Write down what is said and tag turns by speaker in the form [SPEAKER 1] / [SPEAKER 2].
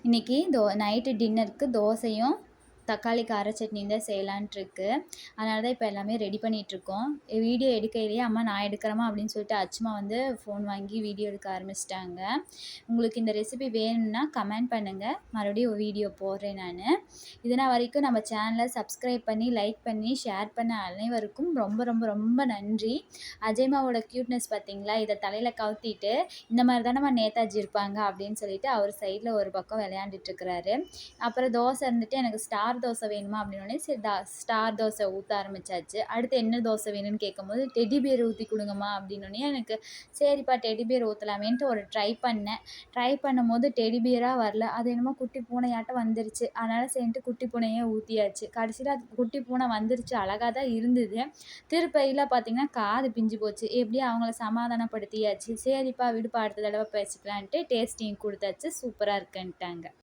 [SPEAKER 1] இன்னைக்கு நைட்டு டின்னருக்கு தோசையும் தக்காளி கார சட்னியும் தான் செய்யலான்ட்ருக்கு. அதனால தான் இப்போ எல்லாமே ரெடி பண்ணிகிட்ருக்கோம். வீடியோ எடுக்கையிலேயே அம்மா நான் எடுக்கிறேம்மா அப்படின்னு சொல்லிட்டு அச்சுமா வந்து ஃபோன் வாங்கி வீடியோ எடுக்க ஆரம்பிச்சிட்டாங்க. உங்களுக்கு இந்த ரெசிபி வேணும்னா கமெண்ட் பண்ணுங்கள், மறுபடியும் ஒரு வீடியோ போடுறேன் நான். இதனால் வரைக்கும் நம்ம சேனலை சப்ஸ்கிரைப் பண்ணி லைக் பண்ணி ஷேர் பண்ண அனைவருக்கும் ரொம்ப ரொம்ப ரொம்ப நன்றி. அஜய்மாவோட க்யூட்னஸ் பார்த்தீங்களா? இதை தலையில் கவுத்திட்டு இந்த மாதிரி தானம்மா நேதாஜி இருப்பாங்க அப்படின்னு சொல்லிட்டு அவர் சைடில் ஒரு பக்கம் விளையாண்டுட்டுருக்கிறாரு. அப்புறம் தோசை இருந்துட்டு எனக்கு ஸ்டார் தோசை வேணுமா அப்படின்னோடனே சரி ஸ்டார் தோசை ஊற்ற ஆரம்பித்தாச்சு. அடுத்து என்ன தோசை வேணும்னு கேட்கும்போது டெடி பியர் ஊற்றி கொடுங்கம்மா அப்படின்னோடனே எனக்கு சரிப்பா டெடி பியர் ஊற்றலாமேன்ட்டு ஒரு ட்ரை பண்ணேன். ட்ரை பண்ணும்போது டெடி பியராக வரல, அது என்னமோ குட்டி பூனையாட்டம் வந்துருச்சு. அதனால் சரின்ட்டு குட்டி பூனையே ஊற்றியாச்சு. கடைசியில் அது குட்டி பூனை வந்துருச்சு, அழகாக தான் இருந்தது. திருப்பையில் பார்த்தீங்கன்னா காது பிஞ்சு போச்சு. எப்படியும் அவங்கள சமாதானப்படுத்தியாச்சு. சரிப்பா விடுப்பா அடுத்த தடவை பேசிக்கலான்ட்டு டேஸ்டிங் கொடுத்தாச்சு. சூப்பராக இருக்குன்ட்டாங்க.